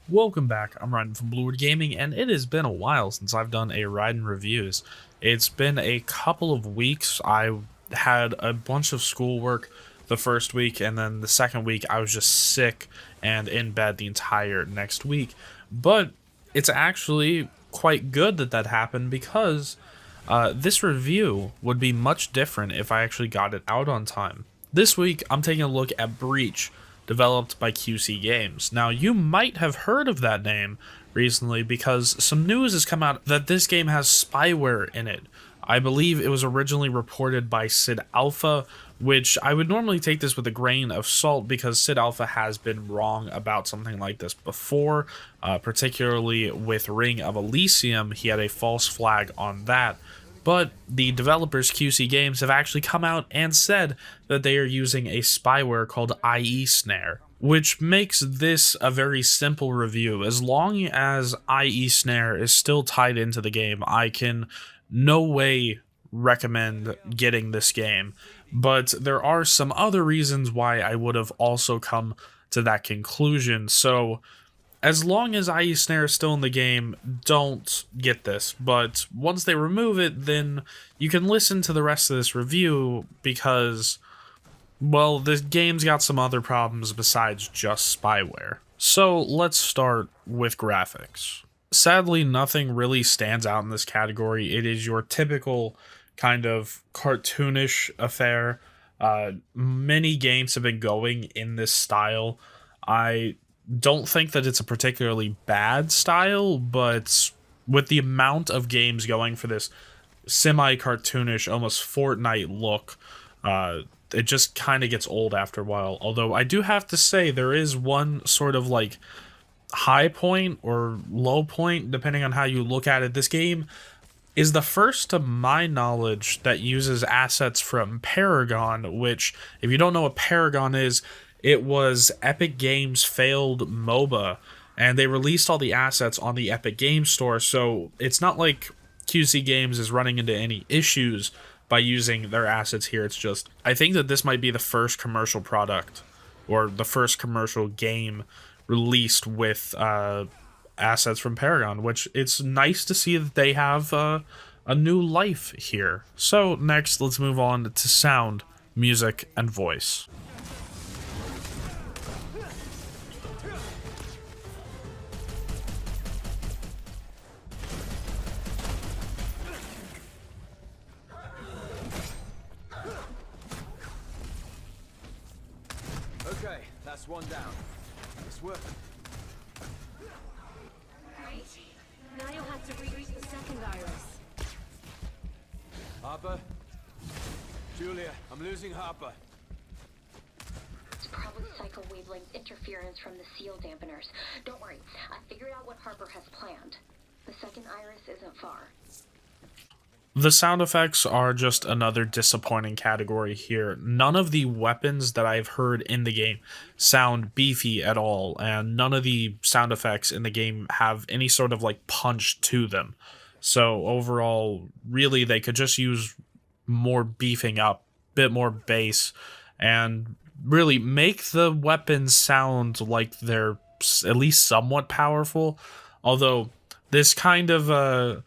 Welcome back, I'm Raiden from Blueward Gaming, and it has been a while since I've done a Raiden reviews. It's been a couple of weeks. I had a bunch of schoolwork the first week, and then the second week I was just sick and in bed the entire next week. But it's actually quite good that that happened because this review would be much different if I actually got it out on time. This week, I'm taking a look at Breach, developed by QC Games. Now, you might have heard of that name recently because some news has come out that this game has spyware in it. I believe it was originally reported by SidAlpha, which I would normally take this with a grain of salt because SidAlpha has been wrong about something like this before, particularly with Ring of Elysium. He had a false flag on that. But the developers, QC Games, have actually come out and said that they are using a spyware called IE Snare, which makes this a very simple review. As long as IE Snare is still tied into the game, I can no way recommend getting this game. But there are some other reasons why I would have also come to that conclusion. So as long as IE Snare is still in the game, don't get this. But once they remove it, then you can listen to the rest of this review because, well, the game's got some other problems besides just spyware. So let's start with graphics. Sadly, nothing really stands out in this category. It is your typical kind of cartoonish affair. Many games have been going in this style. I don't think that it's a particularly bad style, but with the amount of games going for this semi-cartoonish, almost Fortnite look, it just kind of gets old after a while. Although I do have to say there is one sort of like high point or low point, depending on how you look at it. This game is the first, to my knowledge, that uses assets from Paragon, which, if you don't know what Paragon is, it was Epic Games' failed MOBA, and they released all the assets on the Epic Games Store, so it's not like QC Games is running into any issues by using their assets here. It's just, I think that this might be the first commercial product, or the first commercial game released with assets from Paragon, which it's nice to see that they have a new life here. So next, let's move on to sound, music, and voice. Okay, that's one down. It's working. Great. Now you'll have to reach the second iris. Harper? Julia, I'm losing Harper. It's probably cycle wavelength interference from the seal dampeners. Don't worry, I figured out what Harper has planned. The second iris isn't far. The sound effects are just another disappointing category here. None of the weapons that I've heard in the game sound beefy at all, and none of the sound effects in the game have any sort of like punch to them. So overall, really, they could just use more beefing up, bit more bass, and really make the weapons sound like they're at least somewhat powerful. Although this kind of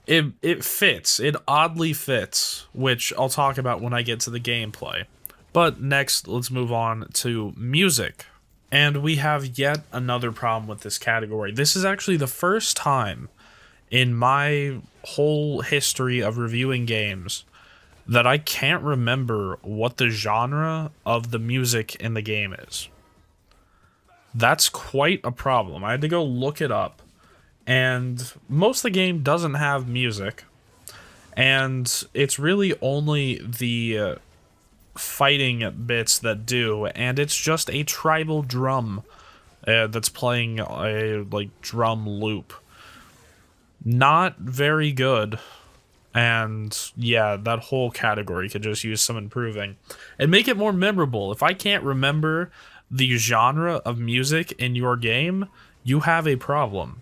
it fits. It oddly fits, which I'll talk about when I get to the gameplay. But next, let's move on to music. And we have yet another problem with this category. This is actually the first time in my whole history of reviewing games that I can't remember what the genre of the music in the game is. That's quite a problem. I had to go look it up. And most of the game doesn't have music, and it's really only the fighting bits that do, and it's just a tribal drum that's playing a like drum loop. Not very good, and yeah, that whole category could just use some improving and make it more memorable. If I can't remember the genre of music in your game, you have a problem.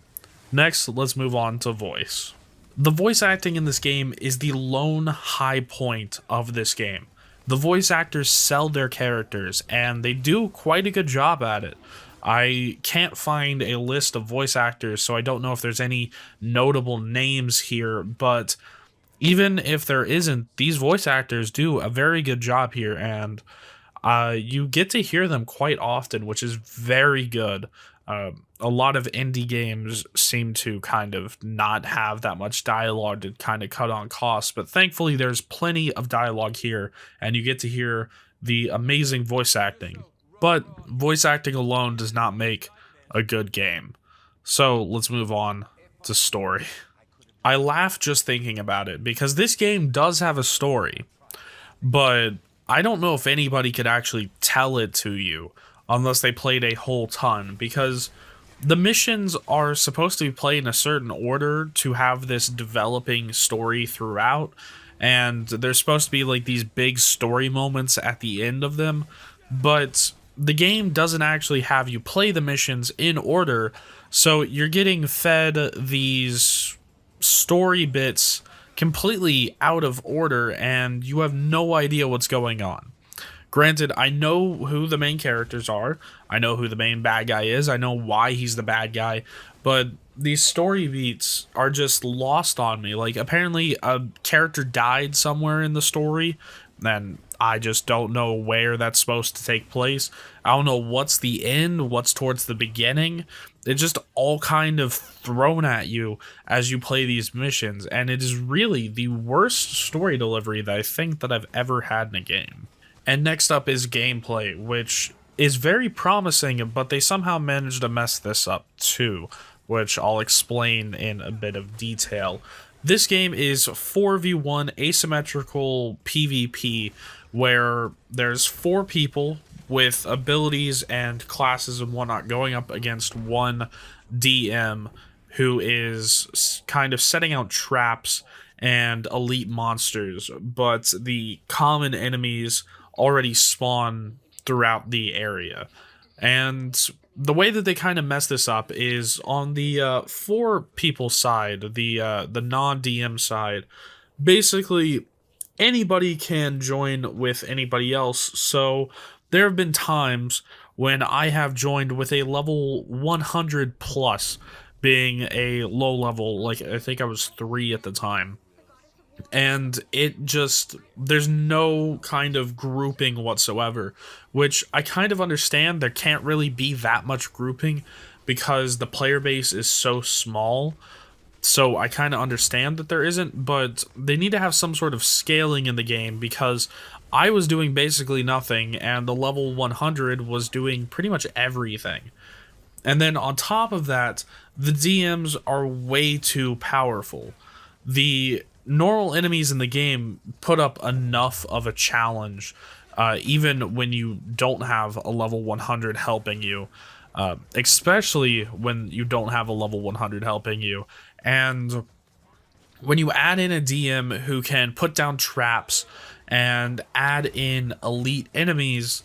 Next, let's move on to voice. The voice acting in this game is the lone high point of this game. The voice actors sell their characters, and they do quite a good job at it. I can't find a list of voice actors, so I don't know if there's any notable names here, but even if there isn't, these voice actors do a very good job here, and you get to hear them quite often, which is very good. A lot of indie games seem to kind of not have that much dialogue to kind of cut on costs, but thankfully there's plenty of dialogue here, and you get to hear the amazing voice acting. But voice acting alone does not make a good game. So let's move on to story. I laugh just thinking about it because this game does have a story, but I don't know if anybody could actually tell it to you unless they played a whole ton, because the missions are supposed to be played in a certain order to have this developing story throughout, and there's supposed to be like these big story moments at the end of them, but the game doesn't actually have you play the missions in order, so you're getting fed these story bits completely out of order, and you have no idea what's going on. Granted, I know who the main characters are, I know who the main bad guy is, I know why he's the bad guy, but these story beats are just lost on me. Like, apparently a character died somewhere in the story, and I just don't know where that's supposed to take place. I don't know what's the end, what's towards the beginning. It's just all kind of thrown at you as you play these missions, and it is really the worst story delivery that I think that I've ever had in a game. And next up is gameplay, which is very promising, but they somehow managed to mess this up too, which I'll explain in a bit of detail. This game is 4v1 asymmetrical PvP, where there's 4 people with abilities and classes and whatnot going up against one DM who is kind of setting out traps and elite monsters, but the common enemies already spawn throughout the area. And the way that they kind of mess this up is on the 4 people side, the non-DM side, basically anybody can join with anybody else. So there have been times when I have joined with a level 100 plus, being a low level, like I think I was 3 at the time. And it just, there's no kind of grouping whatsoever, which I kind of understand. There can't really be that much grouping because the player base is so small. So I kind of understand that there isn't, but they need to have some sort of scaling in the game, because I was doing basically nothing and the level 100 was doing pretty much everything. And then on top of that, the DMs are way too powerful. The normal enemies in the game put up enough of a challenge, even when you don't have a level 100 helping you, especially when you don't have a level 100 helping you. And when you add in a DM who can put down traps and add in elite enemies,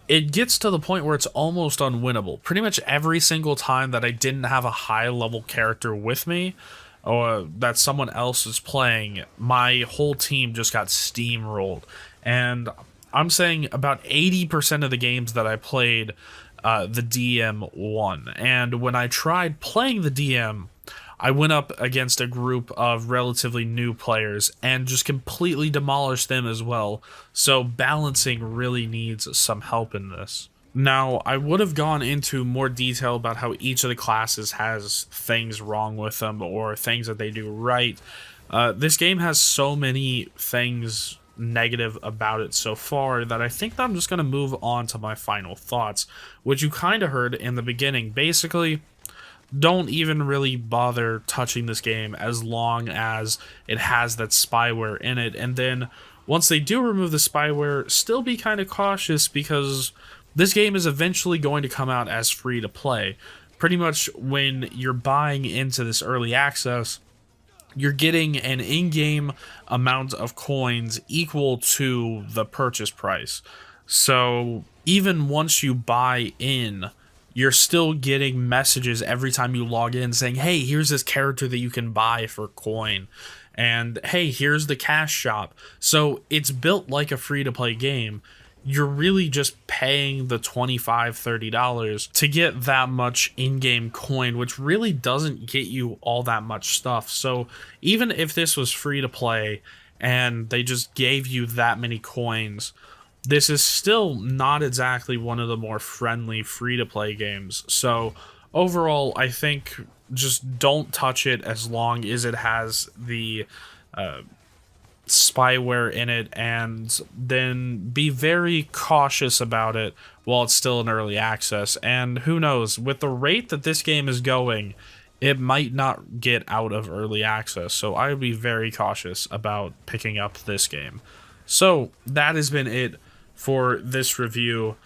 it gets to the point where it's almost unwinnable. Pretty much every single time that I didn't have a high level character with me, or that someone else is playing, my whole team just got steamrolled. And I'm saying about 80% of the games that I played, the DM won. And when I tried playing the DM, I went up against a group of relatively new players and just completely demolished them as well. So balancing really needs some help in this. Now, I would have gone into more detail about how each of the classes has things wrong with them or things that they do right. This game has so many things negative about it so far that I think that I'm just going to move on to my final thoughts, which you kind of heard in the beginning. Basically, don't even really bother touching this game as long as it has that spyware in it. And then once they do remove the spyware, still be kind of cautious, because this game is eventually going to come out as free to play. Pretty much when you're buying into this early access, you're getting an in-game amount of coins equal to the purchase price. So even once you buy in, you're still getting messages every time you log in saying, hey, here's this character that you can buy for coin. And hey, here's the cash shop. So it's built like a free-to-play game. you're really just paying the $25-$30 to get that much in-game coin, which really doesn't get you all that much stuff. So even if this was free to play and they just gave you that many coins, this is still not exactly one of the more friendly free-to-play games. So overall, I think just don't touch it as long as it has the spyware in it, and then be very cautious about it while it's still in early access. And who knows, with the rate that this game is going, it might not get out of early access, so I would be very cautious about picking up this game. So that has been it for this review.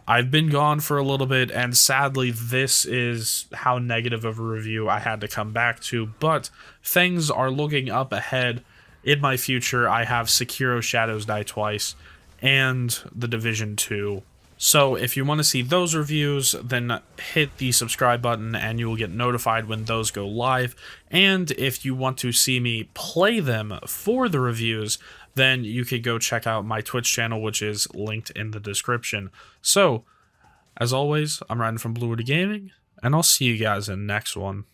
I've been gone for a little bit, and sadly this is how negative of a review I had to come back to, but things are looking up ahead. In my future, I have Sekiro Shadows Die Twice and The Division 2. So if you want to see those reviews, then hit the subscribe button and you will get notified when those go live. And if you want to see me play them for the reviews, then you could go check out my Twitch channel, which is linked in the description. So, as always, I'm Raiden from Blue Gaming, and I'll see you guys in the next one.